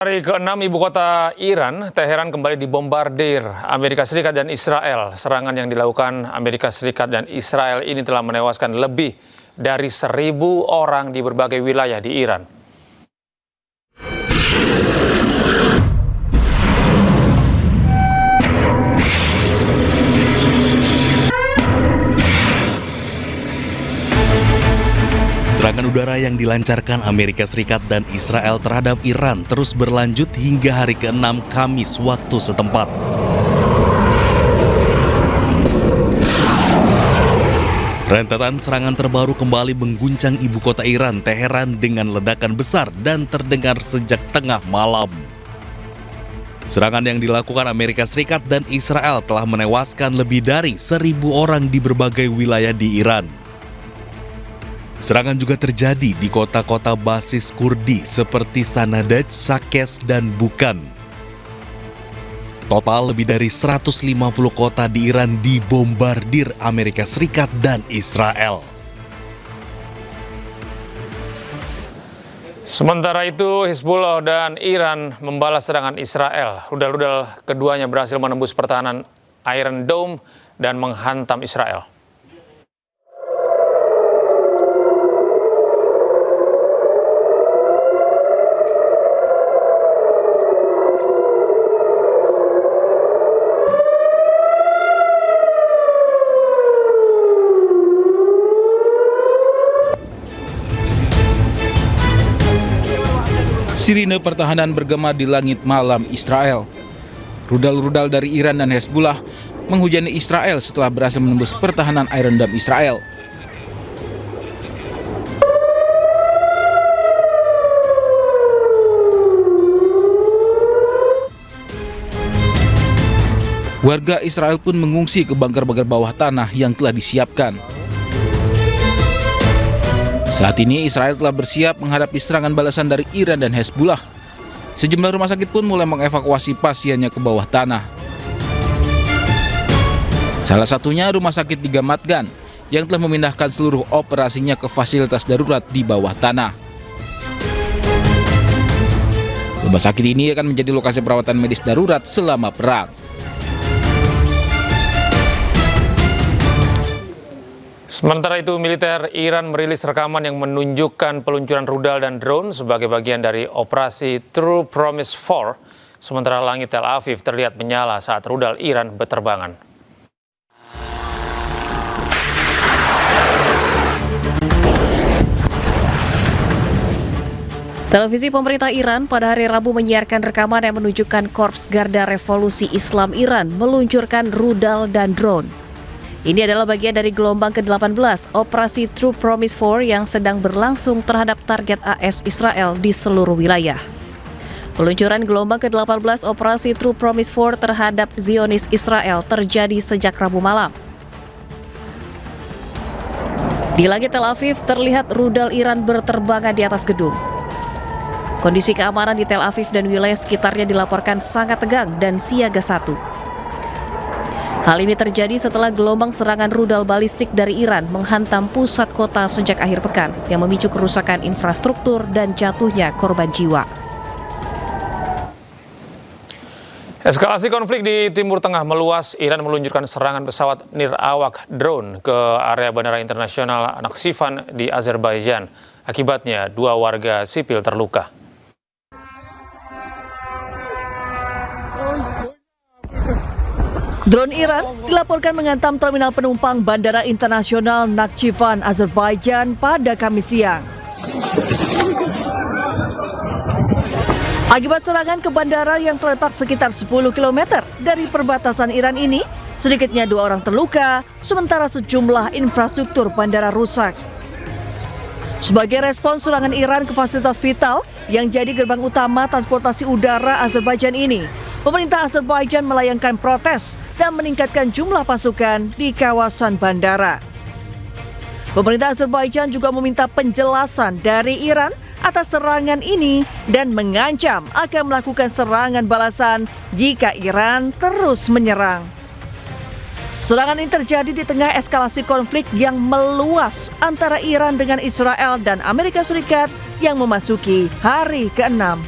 Hari ke-6 ibu kota Iran, Teheran kembali dibombardir Amerika Serikat dan Israel. Serangan yang dilakukan Amerika Serikat dan Israel ini telah menewaskan lebih dari 1.000 orang di berbagai wilayah di Iran. Serangan udara yang dilancarkan Amerika Serikat dan Israel terhadap Iran terus berlanjut hingga hari ke-6 Kamis waktu setempat. Rentetan serangan terbaru kembali mengguncang ibu kota Iran, Teheran dengan ledakan besar dan terdengar sejak tengah malam. Serangan yang dilakukan Amerika Serikat dan Israel telah menewaskan lebih dari 1.000 orang di berbagai wilayah di Iran. Serangan juga terjadi di kota-kota basis Kurdi seperti Sanadaj, Sakes, dan Bukan. Total lebih dari 150 kota di Iran dibombardir Amerika Serikat dan Israel. Sementara itu, Hizbullah dan Iran membalas serangan Israel. Rudal-rudal keduanya berhasil menembus pertahanan Iron Dome dan menghantam Israel. Sirine pertahanan bergema di langit malam Israel. Rudal-rudal dari Iran dan Hezbollah menghujani Israel setelah berhasil menembus pertahanan Iron Dome Israel. Warga Israel pun mengungsi ke bunker-bunker bawah tanah yang telah disiapkan. Saat ini Israel telah bersiap menghadapi serangan balasan dari Iran dan Hezbollah. Sejumlah rumah sakit pun mulai mengevakuasi pasiennya ke bawah tanah. Salah satunya rumah sakit di Gamatgan yang telah memindahkan seluruh operasinya ke fasilitas darurat di bawah tanah. Rumah sakit ini akan menjadi lokasi perawatan medis darurat selama perang. Sementara itu, militer Iran merilis rekaman yang menunjukkan peluncuran rudal dan drone sebagai bagian dari operasi True Promise 4. Sementara langit Tel Aviv terlihat menyala saat rudal Iran berterbangan. Televisi pemerintah Iran pada hari Rabu menyiarkan rekaman yang menunjukkan Korps Garda Revolusi Islam Iran meluncurkan rudal dan drone. Ini adalah bagian dari gelombang ke-18 operasi True Promise 4 yang sedang berlangsung terhadap target AS Israel di seluruh wilayah. Peluncuran gelombang ke-18 operasi True Promise 4 terhadap Zionis Israel terjadi sejak Rabu malam. Di langit Tel Aviv terlihat rudal Iran berterbangan di atas gedung. Kondisi keamanan di Tel Aviv dan wilayah sekitarnya dilaporkan sangat tegang dan siaga 1. Hal ini terjadi setelah gelombang serangan rudal balistik dari Iran menghantam pusat kota sejak akhir pekan yang memicu kerusakan infrastruktur dan jatuhnya korban jiwa. Eskalasi konflik di Timur Tengah meluas. Iran meluncurkan serangan pesawat nirawak drone ke area Bandara Internasional Nakhchivan di Azerbaijan. Akibatnya 2 warga sipil terluka. Drone Iran dilaporkan menghantam terminal penumpang Bandara Internasional Nakhchivan, Azerbaijan pada Kamis siang. Akibat serangan ke bandara yang terletak sekitar 10 km dari perbatasan Iran ini, sedikitnya 2 orang terluka, sementara sejumlah infrastruktur bandara rusak. Sebagai respons serangan Iran ke fasilitas vital yang jadi gerbang utama transportasi udara Azerbaijan ini, pemerintah Azerbaijan melayangkan protes dan meningkatkan jumlah pasukan di kawasan bandara. Pemerintah Azerbaijan juga meminta penjelasan dari Iran atas serangan ini dan mengancam akan melakukan serangan balasan jika Iran terus menyerang. Serangan ini terjadi di tengah eskalasi konflik yang meluas antara Iran dengan Israel dan Amerika Serikat yang memasuki hari ke-6.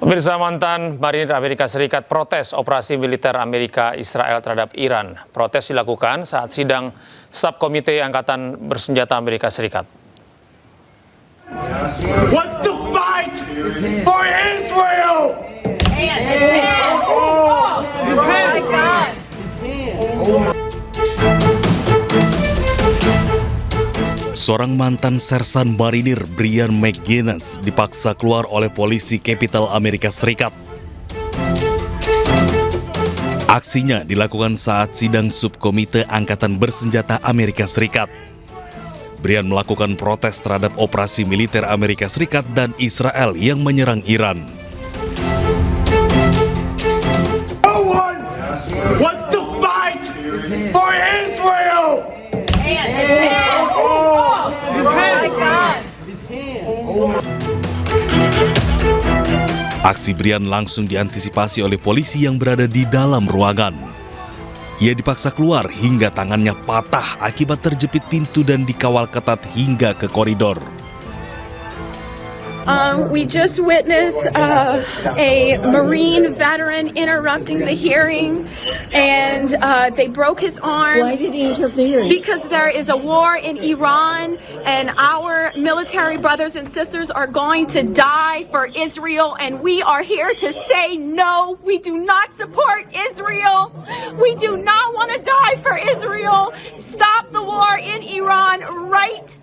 Pemirsa, mantan Marinir Amerika Serikat protes operasi militer Amerika Israel terhadap Iran. Protes dilakukan saat sidang Subkomite Angkatan Bersenjata Amerika Serikat. What's the fight for Israel? Seorang mantan sersan marinir, Brian McGinnis, dipaksa keluar oleh polisi Capital Amerika Serikat. Aksinya dilakukan saat sidang Subkomite Angkatan Bersenjata Amerika Serikat. Brian melakukan protes terhadap operasi militer Amerika Serikat dan Israel yang menyerang Iran. No one wants to fight for Israel. Aksi Brian langsung diantisipasi oleh polisi yang berada di dalam ruangan. Ia dipaksa keluar hingga tangannya patah akibat terjepit pintu dan dikawal ketat hingga ke koridor. We just witnessed a Marine veteran interrupting the hearing, and they broke his arm. Why did he interfere? Because there is a war in Iran, and our military brothers and sisters are going to die for Israel, and we are here to say no, we do not support Israel. We do not want to die for Israel. Stop the war in Iran right.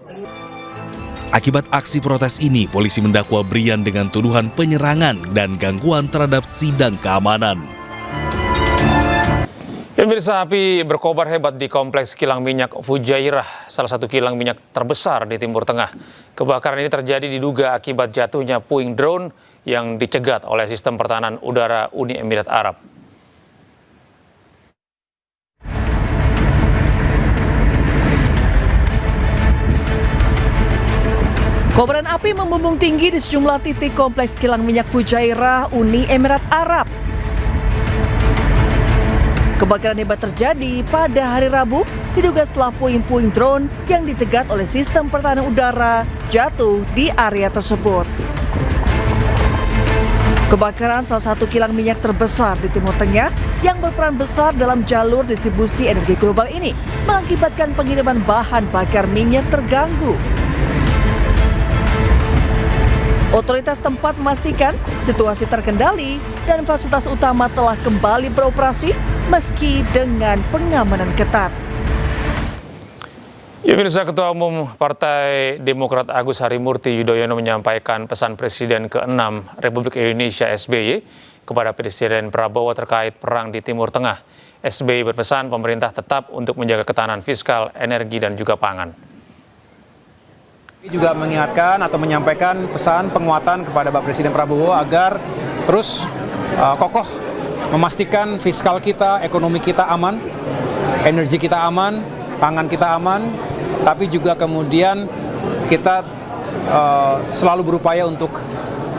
Akibat aksi protes ini, polisi mendakwa Brian dengan tuduhan penyerangan dan gangguan terhadap sidang keamanan. Pemirsa, api berkobar hebat di kompleks kilang minyak Fujairah, salah satu kilang minyak terbesar di Timur Tengah. Kebakaran ini terjadi diduga akibat jatuhnya puing drone yang dicegat oleh sistem pertahanan udara Uni Emirat Arab. Kobaran api membumbung tinggi di sejumlah titik kompleks kilang minyak Fujairah, Uni Emirat Arab. Kebakaran hebat terjadi pada hari Rabu, diduga setelah puing-puing drone yang dicegat oleh sistem pertahanan udara jatuh di area tersebut. Kebakaran salah satu kilang minyak terbesar di Timur Tengah yang berperan besar dalam jalur distribusi energi global ini mengakibatkan pengiriman bahan bakar minyak terganggu. Otoritas tempat memastikan situasi terkendali dan fasilitas utama telah kembali beroperasi meski dengan pengamanan ketat. Ya, pemirsa, Ketua Umum Partai Demokrat Agus Harimurti Yudhoyono menyampaikan pesan Presiden ke-6 Republik Indonesia SBY kepada Presiden Prabowo terkait perang di Timur Tengah. SBY berpesan pemerintah tetap untuk menjaga ketahanan fiskal, energi, dan juga pangan. Juga mengingatkan atau menyampaikan pesan penguatan kepada Bapak Presiden Prabowo agar terus kokoh memastikan fiskal kita, ekonomi kita aman, energi kita aman, pangan kita aman, tapi juga kemudian kita selalu berupaya untuk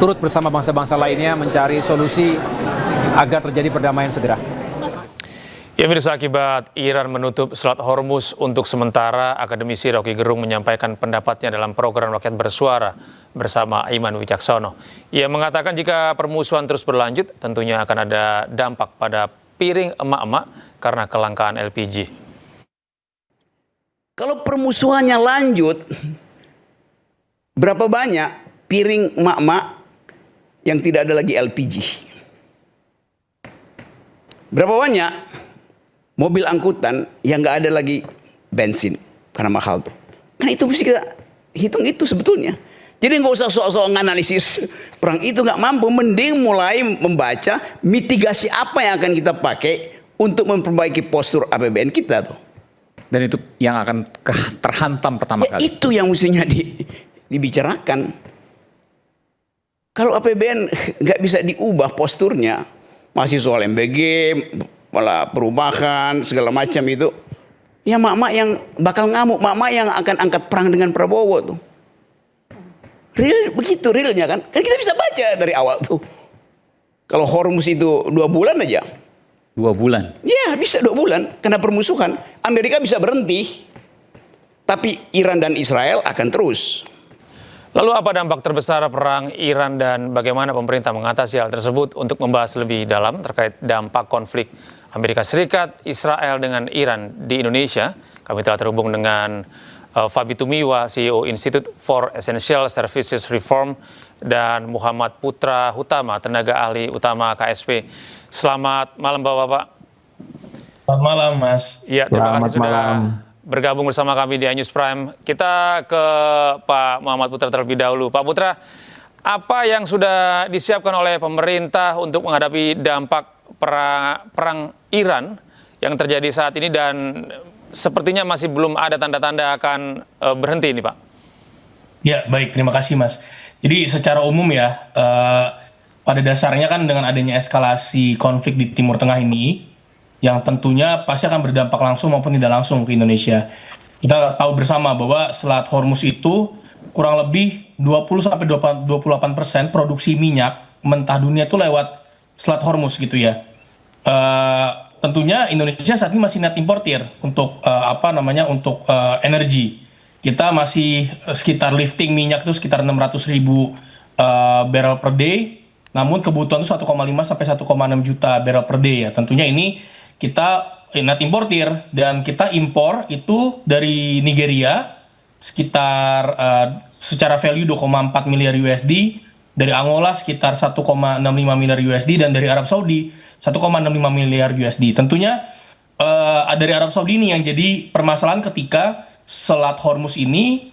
turut bersama bangsa-bangsa lainnya mencari solusi agar terjadi perdamaian segera. Ya, pemirsa, akibat Iran menutup Selat Hormuz untuk sementara, akademisi Rocky Gerung menyampaikan pendapatnya dalam program Rakyat Bersuara bersama Iman Wicaksono. Ia mengatakan jika permusuhan terus berlanjut, tentunya akan ada dampak pada piring emak-emak karena kelangkaan LPG. Kalau permusuhannya lanjut, berapa banyak piring emak-emak yang tidak ada lagi LPG? Berapa banyak mobil angkutan yang nggak ada lagi bensin karena mahal tuh? Kan itu mesti kita hitung itu sebetulnya. Jadi nggak usah sok-sok nganalisis perang itu nggak mampu. Mending mulai membaca mitigasi apa yang akan kita pakai untuk memperbaiki postur APBN kita tuh. Dan itu yang akan terhantam pertama kali. Itu yang mestinya dibicarakan. Kalau APBN nggak bisa diubah posturnya, masih soal MBG, malah perubahan segala macam itu, ya mak-mak yang bakal ngamuk, mak-mak yang akan angkat perang dengan Prabowo tuh. Real begitu realnya kan? Kan kita bisa baca dari awal tuh. Kalau Hormuz itu 2 bulan aja. 2 bulan? Ya bisa 2 bulan karena permusuhan. Amerika bisa berhenti, tapi Iran dan Israel akan terus. Lalu apa dampak terbesar perang Iran dan bagaimana pemerintah mengatasi hal tersebut? Untuk membahas lebih dalam terkait dampak konflik Amerika Serikat, Israel dengan Iran di Indonesia, kami telah terhubung dengan Fabi Tumiwa, CEO Institute for Essential Services Reform, dan Muhammad Putra Hutama, tenaga ahli utama KSP. Selamat malam Bapak-Bapak. Selamat malam Mas. Ya, terima kasih sudah bergabung bersama kami di iNews Prime. Kita ke Pak Muhammad Putra terlebih dahulu. Pak Putra, apa yang sudah disiapkan oleh pemerintah untuk menghadapi dampak perang Iran yang terjadi saat ini dan sepertinya masih belum ada tanda-tanda akan berhenti ini, Pak? Ya, baik. Terima kasih, Mas. Jadi secara umum ya, pada dasarnya kan dengan adanya eskalasi konflik di Timur Tengah ini, yang tentunya pasti akan berdampak langsung maupun tidak langsung ke Indonesia. Kita tahu bersama bahwa Selat Hormuz itu kurang lebih 20-28% produksi minyak mentah dunia itu lewat Selat Hormuz gitu ya. Tentunya Indonesia saat ini masih net importir untuk energi. Kita masih sekitar lifting minyak itu sekitar 600.000 barrel per day, namun kebutuhan itu 1,5 sampai 1,6 juta barrel per day ya. Tentunya ini kita net importir dan kita impor itu dari Nigeria sekitar secara value 2,4 miliar USD, dari Angola sekitar 1,65 miliar USD, dan dari Arab Saudi 1,65 miliar USD. Tentunya dari Arab Saudi ini yang jadi permasalahan ketika Selat Hormuz ini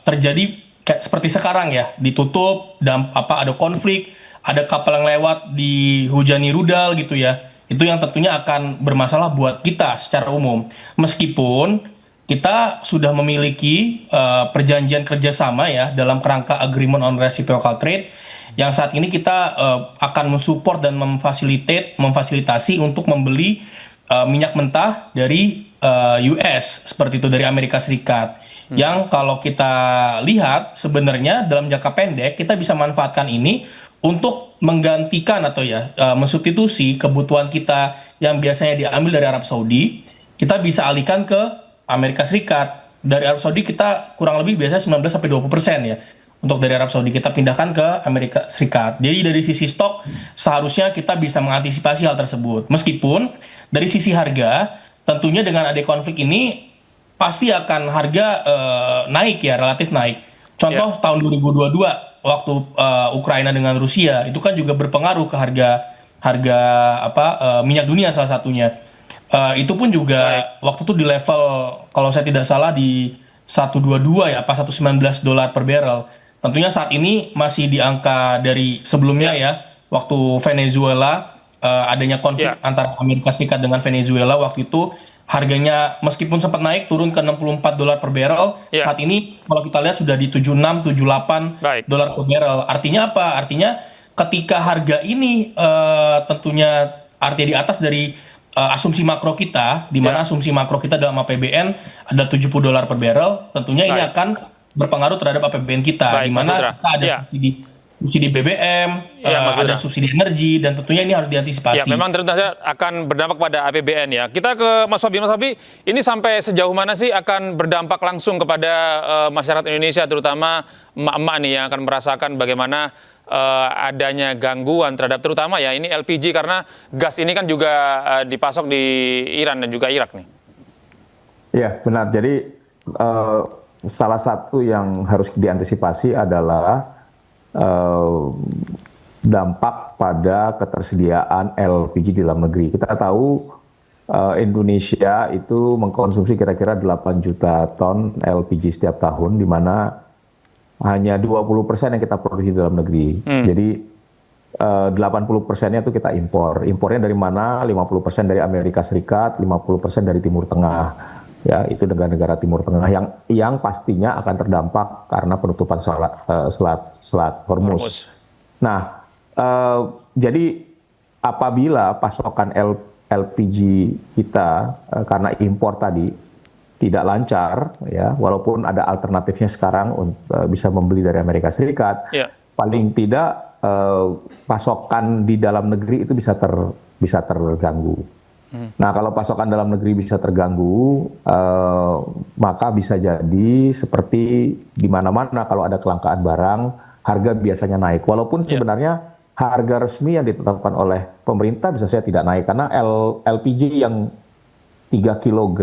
terjadi kayak seperti sekarang ya, ditutup, ada konflik, ada kapal yang lewat dihujani rudal gitu ya. Itu yang tentunya akan bermasalah buat kita secara umum. Meskipun kita sudah memiliki perjanjian kerjasama ya dalam kerangka Agreement on Reciprocal Trade, yang saat ini kita akan mensupport dan memfasilitasi untuk membeli minyak mentah dari US, seperti itu, dari Amerika Serikat. Yang kalau kita lihat sebenarnya dalam jangka pendek kita bisa manfaatkan ini untuk menggantikan atau mensubstitusi kebutuhan kita yang biasanya diambil dari Arab Saudi, kita bisa alihkan ke Amerika Serikat. Dari Arab Saudi kita kurang lebih biasanya 19-20% ya. Untuk dari Arab Saudi kita pindahkan ke Amerika Serikat. Jadi dari sisi stok seharusnya kita bisa mengantisipasi hal tersebut. Meskipun dari sisi harga, tentunya dengan ada konflik ini pasti akan harga naik ya, relatif naik. Contoh tahun 2022 waktu Ukraina dengan Rusia itu kan juga berpengaruh ke harga minyak dunia salah satunya. Itu pun juga waktu itu di level, kalau saya tidak salah, di 122 ya, apa $119 per barrel. Tentunya saat ini masih di angka dari sebelumnya ya, waktu Venezuela adanya konflik antara Amerika Serikat dengan Venezuela, waktu itu harganya meskipun sempat naik turun ke $64 per barrel, saat ini kalau kita lihat sudah di 76-78 dolar per barrel. Artinya apa? Artinya ketika harga ini tentunya artinya di atas dari asumsi makro kita, di mana asumsi makro kita dalam APBN ada $70 per barrel, tentunya ini akan berpengaruh terhadap APBN kita, di mana kita ada subsidi BBM, ada subsidi energi, dan tentunya ini harus diantisipasi. Ya, memang tentu saja akan berdampak pada APBN ya. Kita ke Mas Fabi. Mas Fabi, ini sampai sejauh mana sih akan berdampak langsung kepada masyarakat Indonesia, terutama emak-emak nih yang akan merasakan bagaimana adanya gangguan terhadap terutama ya ini LPG, karena gas ini kan juga dipasok di Iran dan juga Irak nih. Ya, benar. Jadi salah satu yang harus diantisipasi adalah dampak pada ketersediaan LPG di dalam negeri. Kita tahu Indonesia itu mengkonsumsi kira-kira 8 juta ton LPG setiap tahun, di mana hanya 20% yang kita produksi di dalam negeri. Jadi 80%-nya itu kita impor. Impornya dari mana? 50% dari Amerika Serikat, 50% dari Timur Tengah. Ya, itu negara-negara Timur Tengah yang pastinya akan terdampak karena penutupan Selat Hormuz. Nah, jadi apabila pasokan LPG kita karena impor tadi tidak lancar, ya, walaupun ada alternatifnya sekarang untuk bisa membeli dari Amerika Serikat, paling tidak pasokan di dalam negeri itu bisa terganggu. Nah, kalau pasokan dalam negeri bisa terganggu, maka bisa jadi seperti di mana-mana kalau ada kelangkaan barang, harga biasanya naik. Walaupun sebenarnya harga resmi yang ditetapkan oleh pemerintah bisa saja tidak naik, karena LPG yang 3 kg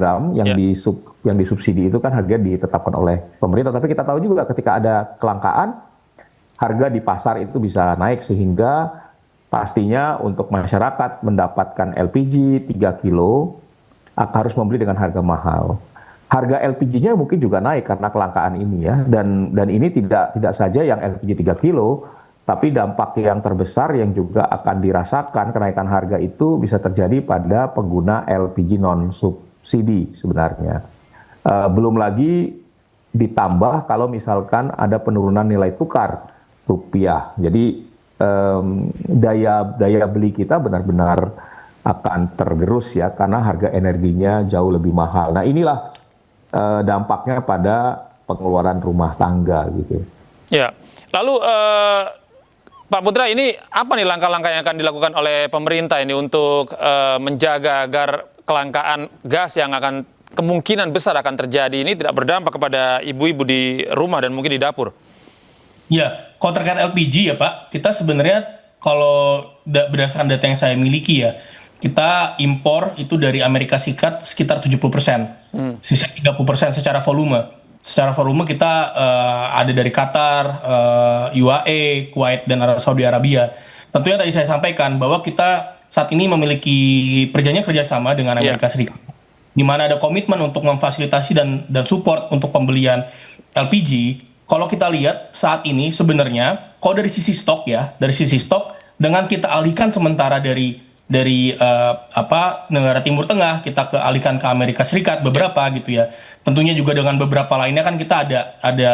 yang disubsidi itu kan harga ditetapkan oleh pemerintah. Tapi kita tahu juga ketika ada kelangkaan, harga di pasar itu bisa naik, sehingga pastinya untuk masyarakat mendapatkan LPG 3 kilo harus membeli dengan harga mahal. Harga LPG-nya mungkin juga naik karena kelangkaan ini ya. Dan ini tidak saja yang LPG 3 kilo, tapi dampak yang terbesar yang juga akan dirasakan kenaikan harga itu bisa terjadi pada pengguna LPG non subsidi sebenarnya. Belum lagi ditambah kalau misalkan ada penurunan nilai tukar rupiah. Jadi daya beli kita benar-benar akan tergerus ya, karena harga energinya jauh lebih mahal. Nah, inilah dampaknya pada pengeluaran rumah tangga gitu. Ya, lalu Pak Putra, ini apa nih langkah-langkah yang akan dilakukan oleh pemerintah ini untuk menjaga agar kelangkaan gas yang akan kemungkinan besar akan terjadi ini tidak berdampak kepada ibu-ibu di rumah dan mungkin di dapur? Ya, kalau terkait LPG ya Pak, kita sebenarnya kalau berdasarkan data yang saya miliki ya, kita impor itu dari Amerika Serikat sekitar 70%, sisa 30% secara volume. Secara volume kita ada dari Qatar, UAE, Kuwait, dan Saudi Arabia. Tentunya tadi saya sampaikan bahwa kita saat ini memiliki perjanjian kerjasama dengan Amerika Serikat, di mana ada komitmen untuk memfasilitasi dan support untuk pembelian LPG. Kalau kita lihat saat ini sebenarnya, kalau dari sisi stok ya, dengan kita alihkan sementara dari negara Timur Tengah, kita alihkan ke Amerika Serikat beberapa gitu ya. Tentunya juga dengan beberapa lainnya kan kita ada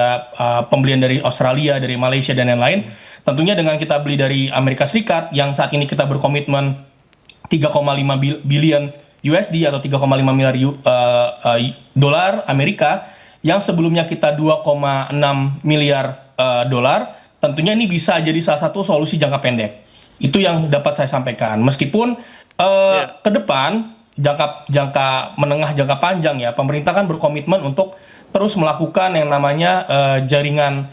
pembelian dari Australia, dari Malaysia dan lain-lain. Tentunya dengan kita beli dari Amerika Serikat yang saat ini kita berkomitmen 3,5 billion USD atau 3,5 miliar dolar Amerika, yang sebelumnya kita 2,6 miliar dolar, tentunya ini bisa jadi salah satu solusi jangka pendek. Itu yang dapat saya sampaikan. Meskipun ke depan jangka menengah, jangka panjang ya, pemerintah kan berkomitmen untuk terus melakukan yang namanya jaringan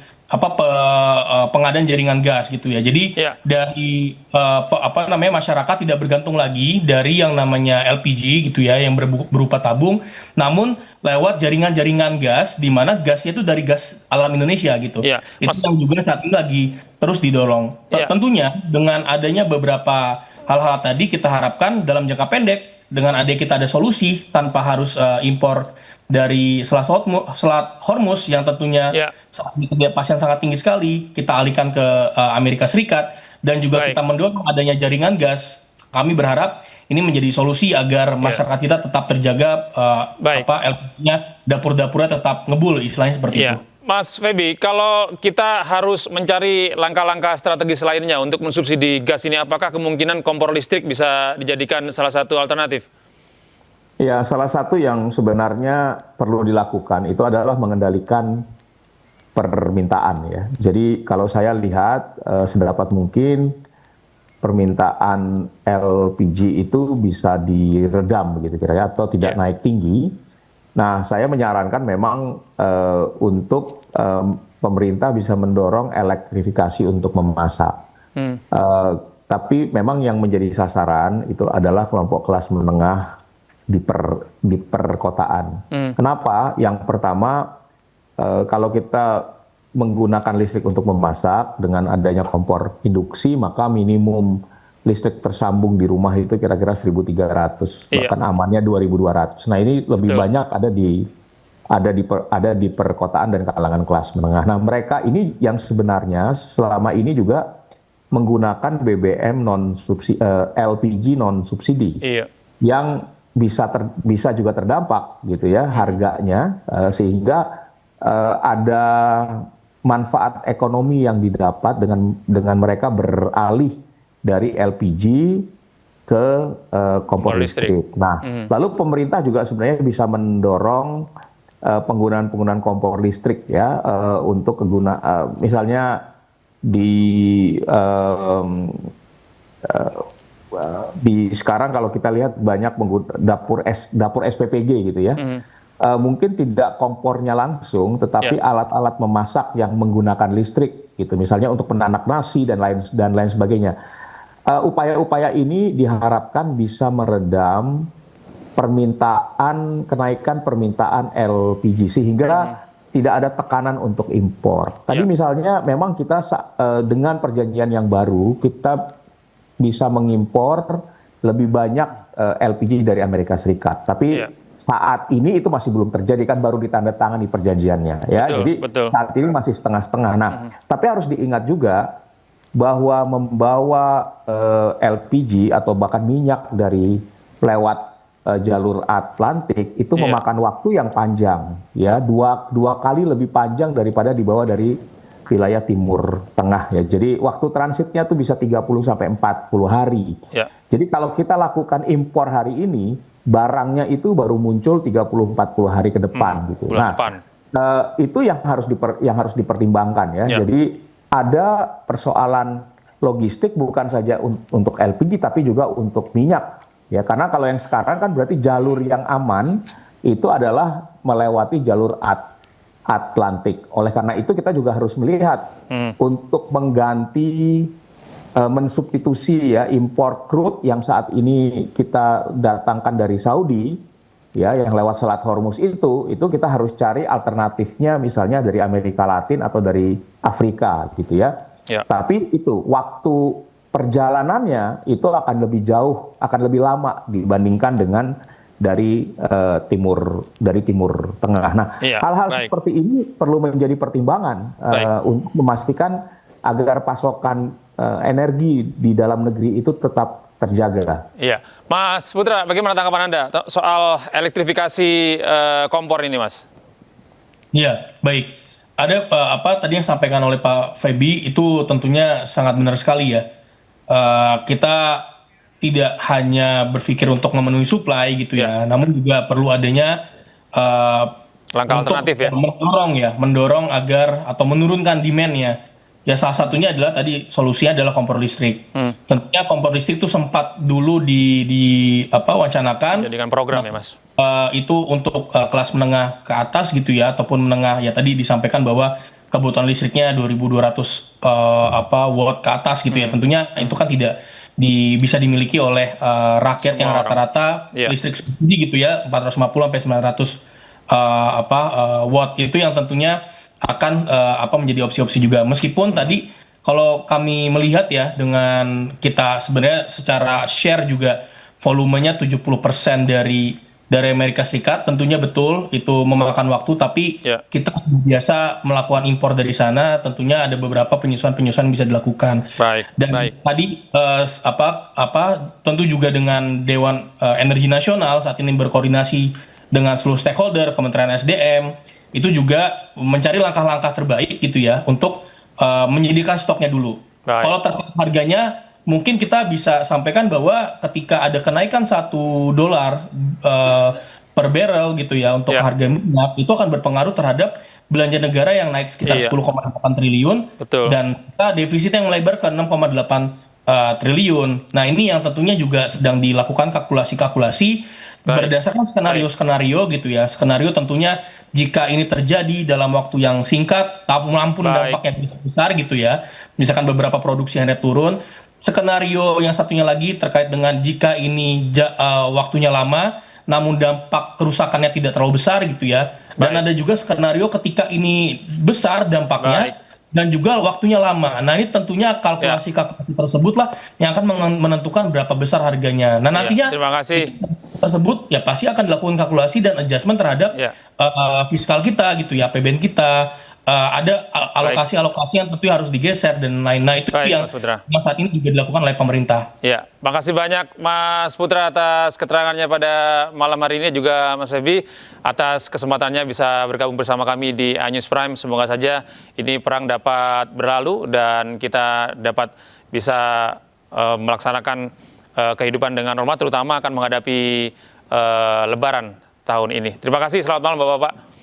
pengadaan jaringan gas gitu ya. Jadi dari masyarakat tidak bergantung lagi dari yang namanya LPG gitu ya, yang berupa tabung, namun lewat jaringan-jaringan gas, di mana gasnya itu dari gas alam Indonesia gitu. Itu yang juga saat ini lagi terus didorong. Tentunya dengan adanya beberapa hal-hal tadi, kita harapkan dalam jangka pendek dengan adanya kita ada solusi tanpa harus impor dari Selat Hormuz yang tentunya saat ini pasien sangat tinggi sekali, kita alihkan ke Amerika Serikat, dan juga kita mendorong adanya jaringan gas. Kami berharap ini menjadi solusi agar masyarakat kita tetap terjaga, LPG-nya, dapur-dapurnya tetap ngebul, istilahnya seperti itu. Mas Feby, kalau kita harus mencari langkah-langkah strategis lainnya untuk mensubsidi gas ini, apakah kemungkinan kompor listrik bisa dijadikan salah satu alternatif? Ya, salah satu yang sebenarnya perlu dilakukan itu adalah mengendalikan permintaan ya. Jadi kalau saya lihat sedapat mungkin permintaan LPG itu bisa diredam gitu kira-kira, atau tidak naik tinggi. Nah, saya menyarankan memang untuk pemerintah bisa mendorong elektrifikasi untuk memasak. Tapi memang yang menjadi sasaran itu adalah kelompok kelas menengah di perkotaan. Kenapa? Yang pertama, kalau kita menggunakan listrik untuk memasak dengan adanya kompor induksi, maka minimum listrik tersambung di rumah itu kira-kira 1.300, bahkan amannya 2.200. Nah, ini lebih banyak ada di perkotaan dan kalangan kelas menengah. Nah, mereka ini yang sebenarnya selama ini juga menggunakan BBM LPG non subsidi, yang bisa juga terdampak gitu ya harganya, sehingga ada manfaat ekonomi yang didapat dengan mereka beralih dari LPG ke kompor listrik. Nah, lalu pemerintah juga sebenarnya bisa mendorong penggunaan kompor listrik ya, untuk misalnya di di sekarang kalau kita lihat banyak dapur SPPG gitu ya. Mungkin tidak kompornya langsung, tetapi alat-alat memasak yang menggunakan listrik gitu, misalnya untuk menanak nasi dan lain sebagainya. Upaya-upaya ini diharapkan bisa meredam kenaikan permintaan LPG sehingga tidak ada tekanan untuk impor. Tadi misalnya memang kita dengan perjanjian yang baru kita bisa mengimpor lebih banyak LPG dari Amerika Serikat, tapi saat ini itu masih belum terjadi, kan baru ditandatangani perjanjiannya ya. Jadi saat ini masih setengah-setengah. Nah, tapi harus diingat juga bahwa membawa LPG atau bahkan minyak dari lewat jalur Atlantik itu memakan waktu yang panjang ya, dua kali lebih panjang daripada dibawa dari wilayah Timur Tengah ya. Jadi waktu transitnya tuh bisa 30 sampai 40 hari. Jadi kalau kita lakukan impor hari ini, barangnya itu baru muncul 30-40 hari ke depan gitu. Nah, itu yang harus dipertimbangkan ya. Jadi ada persoalan logistik bukan saja untuk LPG tapi juga untuk minyak ya. Karena kalau yang sekarang kan berarti jalur yang aman itu adalah melewati jalur Atlantik. Oleh karena itu kita juga harus melihat untuk mengganti mensubstitusi ya impor crude yang saat ini kita datangkan dari Saudi ya, yang lewat Selat Hormuz itu kita harus cari alternatifnya misalnya dari Amerika Latin atau dari Afrika gitu ya. Tapi itu waktu perjalanannya itu akan lebih jauh, akan lebih lama dibandingkan dengan dari Timur Tengah. Nah, hal-hal seperti ini perlu menjadi pertimbangan untuk memastikan agar pasokan energi di dalam negeri itu tetap terjaga. Iya, Mas Putra, bagaimana tanggapan Anda soal elektrifikasi kompor ini, Mas? Iya, baik. Ada tadi yang disampaikan oleh Pak Feby itu tentunya sangat benar sekali ya. Kita tidak hanya berpikir untuk memenuhi supply gitu ya, namun juga perlu adanya langkah alternatif ya, mendorong agar atau menurunkan demand-nya. Ya salah satunya adalah tadi solusinya adalah kompor listrik. Tentunya kompor listrik itu sempat dulu wacanakan. Jadikan program ya, Mas. Itu untuk kelas menengah ke atas gitu ya, ataupun menengah ya, tadi disampaikan bahwa kebutuhan listriknya 2.200 watt ke atas gitu ya. Tentunya itu kan tidak bisa dimiliki oleh rakyat yang rata-rata listrik subsidi gitu ya, 450 sampai 900 watt itu yang tentunya akan menjadi opsi-opsi juga. Meskipun tadi kalau kami melihat ya, dengan kita sebenarnya secara share juga volumenya 70% dari Amerika Serikat, tentunya betul itu memakan waktu, tapi kita biasa melakukan impor dari sana, tentunya ada beberapa penyesuaian bisa dilakukan. Dan tadi tentu juga dengan Dewan Energi Nasional saat ini berkoordinasi dengan seluruh stakeholder, Kementerian SDM, itu juga mencari langkah-langkah terbaik gitu ya untuk menyediakan stoknya dulu. Kalau terkait harganya, mungkin kita bisa sampaikan bahwa ketika ada kenaikan $1 per barrel gitu ya untuk harga minyak, itu akan berpengaruh terhadap belanja negara yang naik sekitar 10,8 triliun dan defisit yang melebar ke 6,8 triliun. Nah, ini yang tentunya juga sedang dilakukan kalkulasi-kalkulasi berdasarkan skenario-skenario gitu ya. Skenario tentunya jika ini terjadi dalam waktu yang singkat, maupun dampaknya besar gitu ya. Misalkan beberapa produksi hanya turun. Skenario yang satunya lagi terkait dengan jika ini waktunya lama, namun dampak kerusakannya tidak terlalu besar gitu ya. Dan ada juga skenario ketika ini besar dampaknya dan juga waktunya lama. Nah, ini tentunya kalkulasi tersebutlah yang akan menentukan berapa besar harganya. Nah, nantinya terima kasih tersebut ya pasti akan dilakukan kalkulasi dan adjustment terhadap fiskal kita gitu ya, APBN kita. Ada alokasi-alokasi yang tentu harus digeser dan lain-lain. Nah, itu yang saat ini juga dilakukan oleh pemerintah. Ya, makasih banyak Mas Putra atas keterangannya pada malam hari ini, juga Mas Feby atas kesempatannya bisa bergabung bersama kami di iNews Prime. Semoga saja ini perang dapat berlalu dan kita dapat bisa melaksanakan kehidupan dengan normal, terutama akan menghadapi Lebaran tahun ini. Terima kasih, selamat malam Bapak-Bapak.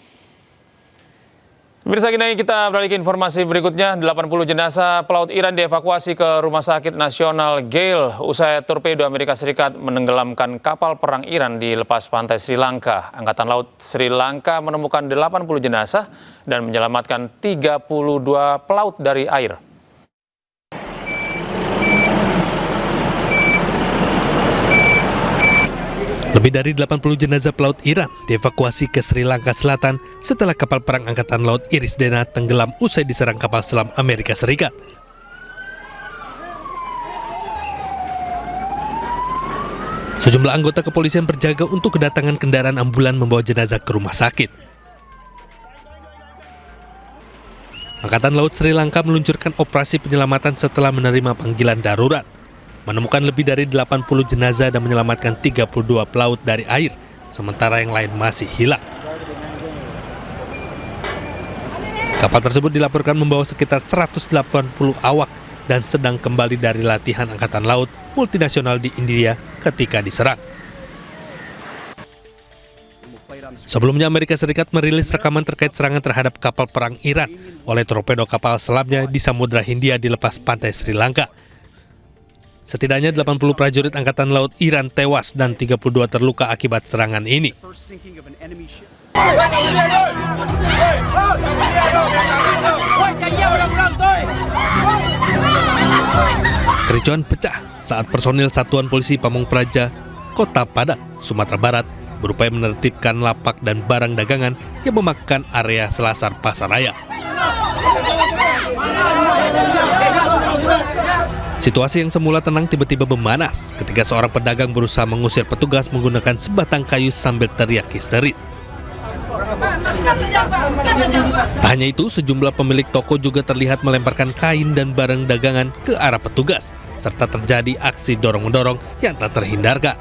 Pemirsa, kini kita beralih ke informasi berikutnya. 80 jenazah pelaut Iran dievakuasi ke Rumah Sakit Nasional Gale usai torpedo Amerika Serikat menenggelamkan kapal perang Iran di lepas pantai Sri Lanka. Angkatan Laut Sri Lanka menemukan 80 jenazah dan menyelamatkan 32 pelaut dari air. Lebih dari 80 jenazah pelaut Iran dievakuasi ke Sri Lanka Selatan setelah kapal perang Angkatan Laut Iris Dena tenggelam usai diserang kapal selam Amerika Serikat. Sejumlah anggota kepolisian berjaga untuk kedatangan kendaraan ambulan membawa jenazah ke rumah sakit. Angkatan Laut Sri Lanka meluncurkan operasi penyelamatan setelah menerima panggilan darurat. Menemukan lebih dari 80 jenazah dan menyelamatkan 32 pelaut dari air, sementara yang lain masih hilang. Kapal tersebut dilaporkan membawa sekitar 180 awak dan sedang kembali dari latihan Angkatan Laut multinasional di India ketika diserang. Sebelumnya Amerika Serikat merilis rekaman terkait serangan terhadap kapal perang Iran oleh torpedo kapal selamnya di Samudra Hindia di lepas pantai Sri Lanka. Setidaknya 80 prajurit Angkatan Laut Iran tewas dan 32 terluka akibat serangan ini. Kericuan pecah saat personil Satuan Polisi Pamong Praja, Kota Padang, Sumatera Barat, berupaya menertibkan lapak dan barang dagangan yang memakan area selasar pasaraya. Situasi yang semula tenang tiba-tiba memanas ketika seorang pedagang berusaha mengusir petugas menggunakan sebatang kayu sambil teriak histeris. Tak hanya itu, sejumlah pemilik toko juga terlihat melemparkan kain dan barang dagangan ke arah petugas, serta terjadi aksi dorong-mendorong yang tak terhindarkan.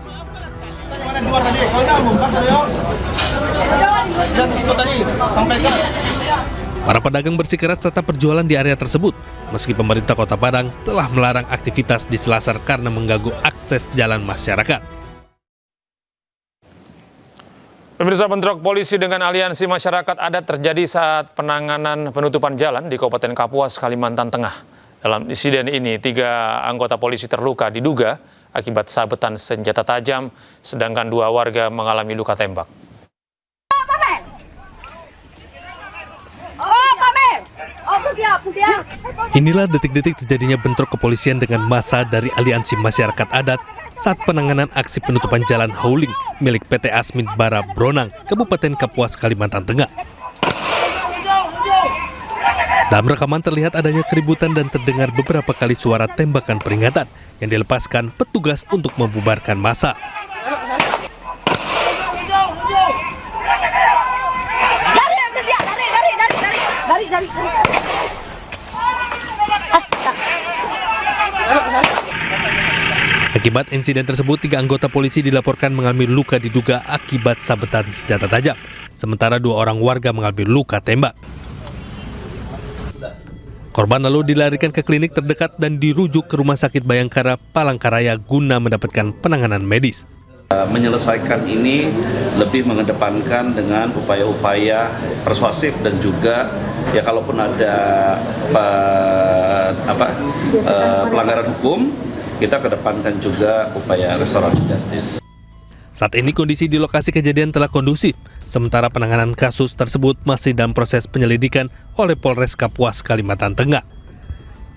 Para pedagang bersikeras tetap berjualan di area tersebut, meski pemerintah Kota Padang telah melarang aktivitas di selasar karena mengganggu akses jalan masyarakat. Pemirsa, bentrok polisi dengan aliansi masyarakat adat terjadi saat penanganan penutupan jalan di Kabupaten Kapuas, Kalimantan Tengah. Dalam insiden ini, 3 anggota polisi terluka diduga akibat sabetan senjata tajam, sedangkan 2 warga mengalami luka tembak. Inilah detik-detik terjadinya bentrok kepolisian dengan massa dari aliansi masyarakat adat saat penanganan aksi penutupan jalan hauling milik PT Asmin Bara Bronang, Kabupaten Kapuas, Kalimantan Tengah. Dalam rekaman terlihat adanya keributan dan terdengar beberapa kali suara tembakan peringatan yang dilepaskan petugas untuk membubarkan massa. Akibat insiden tersebut, 3 anggota polisi dilaporkan mengalami luka diduga akibat sabetan senjata tajam, sementara 2 orang warga mengalami luka tembak. Korban lalu dilarikan ke klinik terdekat dan dirujuk ke Rumah Sakit Bayangkara, Palangkaraya guna mendapatkan penanganan medis. Menyelesaikan ini lebih mengedepankan dengan upaya-upaya persuasif dan juga ya kalaupun ada pelanggaran hukum, kita kedepankan juga upaya restoratif justice. Saat ini kondisi di lokasi kejadian telah kondusif, sementara penanganan kasus tersebut masih dalam proses penyelidikan oleh Polres Kapuas, Kalimantan Tengah.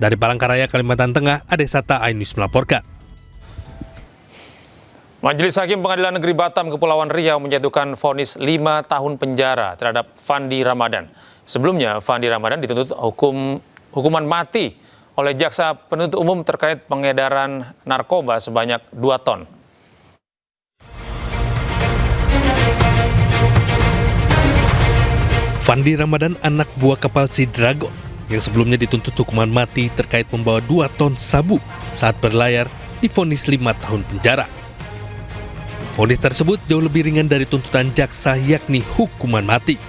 Dari Palangkaraya, Kalimantan Tengah, Adesata Ainus melaporkan. Majelis Hakim Pengadilan Negeri Batam, Kepulauan Riau menjatuhkan vonis 5 tahun penjara terhadap Fandi Ramadan. Sebelumnya, Fandi Ramadan dituntut hukuman mati oleh Jaksa Penuntut Umum terkait pengedaran narkoba sebanyak 2 ton. Fandi Ramadan, anak buah kapal Sea Dragon, yang sebelumnya dituntut hukuman mati terkait membawa 2 ton sabu saat berlayar, divonis 5 tahun penjara. Vonis tersebut jauh lebih ringan dari tuntutan jaksa, yakni hukuman mati.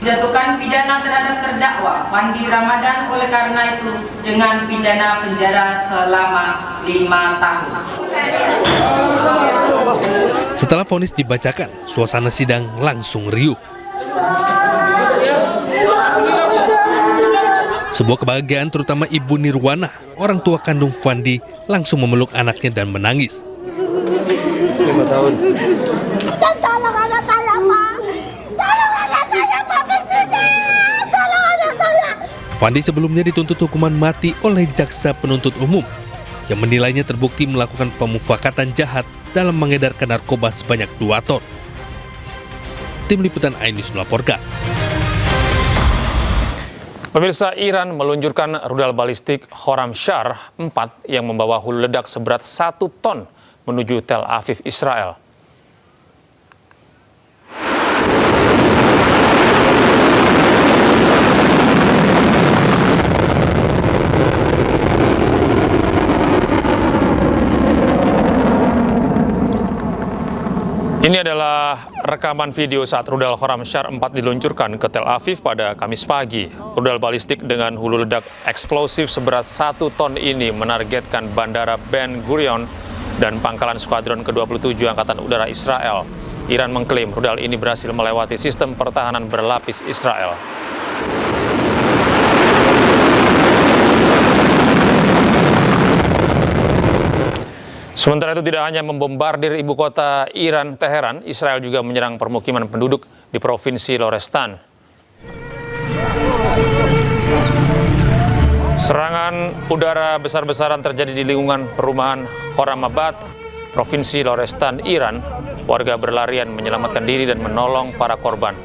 Dijatuhkan pidana terhadap terdakwa Fandi Ramadan oleh karena itu dengan pidana penjara selama 5 tahun. Setelah vonis dibacakan, suasana sidang langsung riuh. Sebuah kebahagiaan terutama Ibu Nirwana, orang tua kandung Fandi, langsung memeluk anaknya dan menangis. 5 tahun. Tolong anak saya, Pak. Tolong anak saya, Pak Presiden. Tolong anak saya. Fandi sebelumnya dituntut hukuman mati oleh jaksa penuntut umum yang menilainya terbukti melakukan pemufakatan jahat dalam mengedarkan narkoba sebanyak 2 ton. Tim Liputan iNews melaporkan. Pemirsa, Iran meluncurkan rudal balistik Khorramshahr 4 yang membawa hulu ledak seberat 1 ton menuju Tel Aviv, Israel. Ini adalah rekaman video saat rudal Khorramshahr 4 diluncurkan ke Tel Aviv pada Kamis pagi. Rudal balistik dengan hulu ledak eksplosif seberat 1 ton ini menargetkan Bandara Ben Gurion dan pangkalan skuadron ke-27 Angkatan Udara Israel. Iran mengklaim rudal ini berhasil melewati sistem pertahanan berlapis Israel. Sementara itu tidak hanya membombardir ibu kota Iran, Teheran, Israel juga menyerang permukiman penduduk di Provinsi Lorestan. Serangan udara besar-besaran terjadi di lingkungan perumahan Khorramabad, Provinsi Lorestan, Iran. Warga berlarian menyelamatkan diri dan menolong para korban.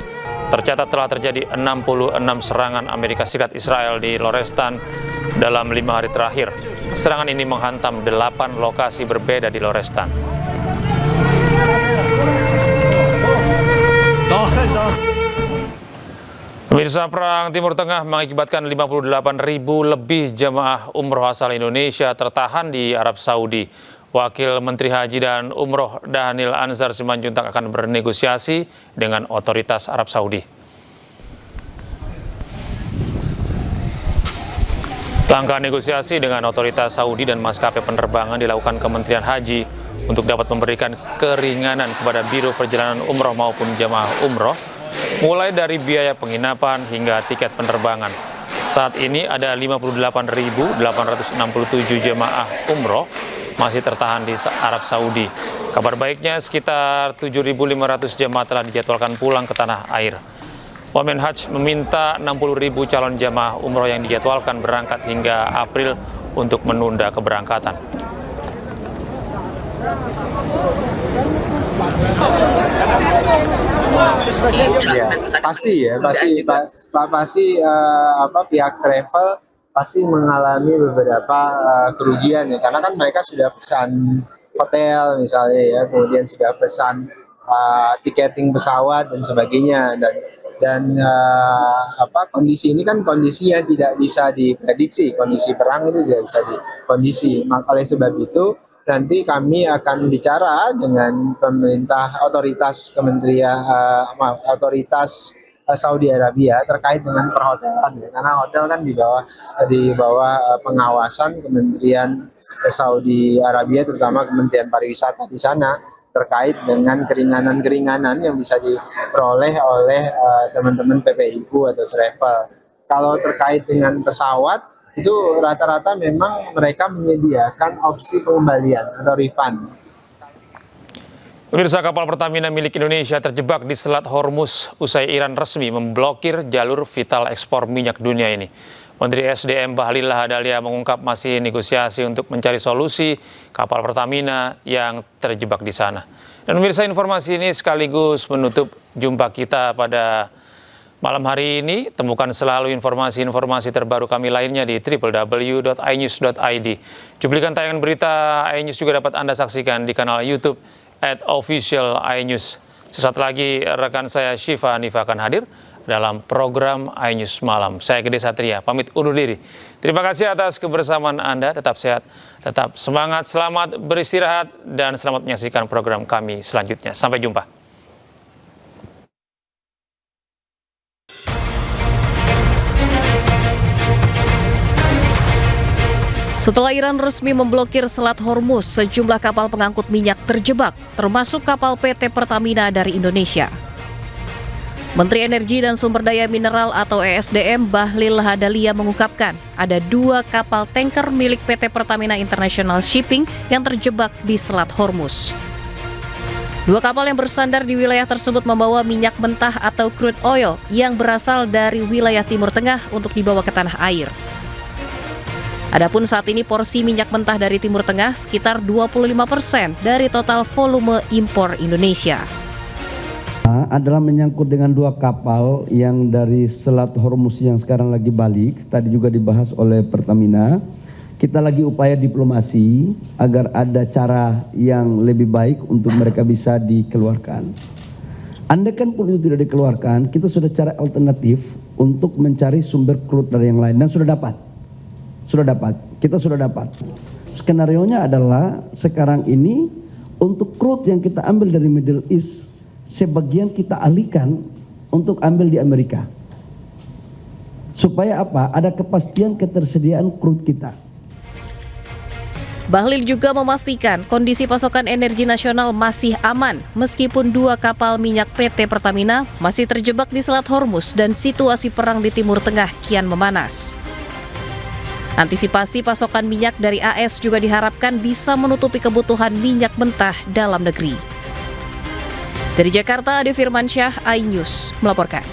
Tercatat telah terjadi 66 serangan Amerika Serikat Israel di Lorestan dalam 5 hari terakhir. Serangan ini menghantam 8 lokasi berbeda di Lorestan. Pemirsa, perang Timur Tengah mengakibatkan 58.000 lebih jemaah umroh asal Indonesia tertahan di Arab Saudi. Wakil Menteri Haji dan Umroh Dhanil Anzar Simanjuntak akan bernegosiasi dengan otoritas Arab Saudi. Langkah negosiasi dengan otoritas Saudi dan maskapai penerbangan dilakukan Kementerian Haji untuk dapat memberikan keringanan kepada Biro Perjalanan Umroh maupun jamaah umroh, mulai dari biaya penginapan hingga tiket penerbangan. Saat ini ada 58.867 jemaah umroh masih tertahan di Arab Saudi. Kabar baiknya sekitar 7.500 jemaah telah dijadwalkan pulang ke tanah air. Wamen Haj meminta 60.000 calon jamaah umroh yang dijadwalkan berangkat hingga April untuk menunda keberangkatan. Ya, pasti pihak travel pasti mengalami beberapa kerugian ya, karena kan mereka sudah pesan hotel misalnya ya, kemudian sudah pesan tiketing pesawat dan sebagainya, dan kondisi ini kan kondisi yang tidak bisa diprediksi, kondisi perang itu tidak bisa diprediksi. Oleh sebab itu nanti kami akan bicara dengan pemerintah, otoritas Saudi Arabia terkait dengan perhotelan ya, karena hotel kan di bawah pengawasan Kementerian Saudi Arabia, terutama Kementerian Pariwisata di sana, terkait dengan keringanan-keringanan yang bisa diperoleh oleh teman-teman PPIU atau travel. Kalau terkait dengan pesawat, itu rata-rata memang mereka menyediakan opsi pengembalian atau refund. Pemirsa, kapal Pertamina milik Indonesia terjebak di Selat Hormuz usai Iran resmi memblokir jalur vital ekspor minyak dunia ini. Menteri SDM Bahlil Lahadalia mengungkap masih negosiasi untuk mencari solusi kapal Pertamina yang terjebak di sana. Dan pemirsa, informasi ini sekaligus menutup jumpa kita pada malam hari ini. Temukan selalu informasi-informasi terbaru kami lainnya di www.inews.id. Cuplikan tayangan berita iNews juga dapat Anda saksikan di kanal YouTube @official_inews. Sesaat lagi rekan saya Syifa Hanifa akan hadir dalam program iNews Malam. Saya Gede Satria, pamit undur diri. Terima kasih atas kebersamaan Anda, tetap sehat, tetap semangat, selamat beristirahat, dan selamat menyaksikan program kami selanjutnya. Sampai jumpa. Setelah Iran resmi memblokir Selat Hormuz, sejumlah kapal pengangkut minyak terjebak, termasuk kapal PT Pertamina dari Indonesia. Menteri Energi dan Sumber Daya Mineral atau ESDM Bahlil Lahadalia mengungkapkan ada 2 kapal tanker milik PT Pertamina International Shipping yang terjebak di Selat Hormuz. 2 kapal yang bersandar di wilayah tersebut membawa minyak mentah atau crude oil yang berasal dari wilayah Timur Tengah untuk dibawa ke tanah air. Adapun saat ini porsi minyak mentah dari Timur Tengah sekitar 25% dari total volume impor Indonesia. Adalah menyangkut dengan 2 kapal yang dari Selat Hormuz yang sekarang lagi balik, tadi juga dibahas oleh Pertamina. Kita lagi upaya diplomasi agar ada cara yang lebih baik untuk mereka bisa dikeluarkan. Andaikan pun itu tidak dikeluarkan, kita sudah cari alternatif untuk mencari sumber crude dari yang lain dan sudah dapat. Kita sudah dapat. Skenarionya adalah sekarang ini untuk crude yang kita ambil dari Middle East, sebagian kita alihkan untuk ambil di Amerika. Supaya apa? Ada kepastian ketersediaan crude kita. Bahlil juga memastikan kondisi pasokan energi nasional masih aman meskipun 2 kapal minyak PT Pertamina masih terjebak di Selat Hormuz dan situasi perang di Timur Tengah kian memanas. Antisipasi pasokan minyak dari AS juga diharapkan bisa menutupi kebutuhan minyak mentah dalam negeri. Dari Jakarta, Ade Firmansyah, iNews melaporkan.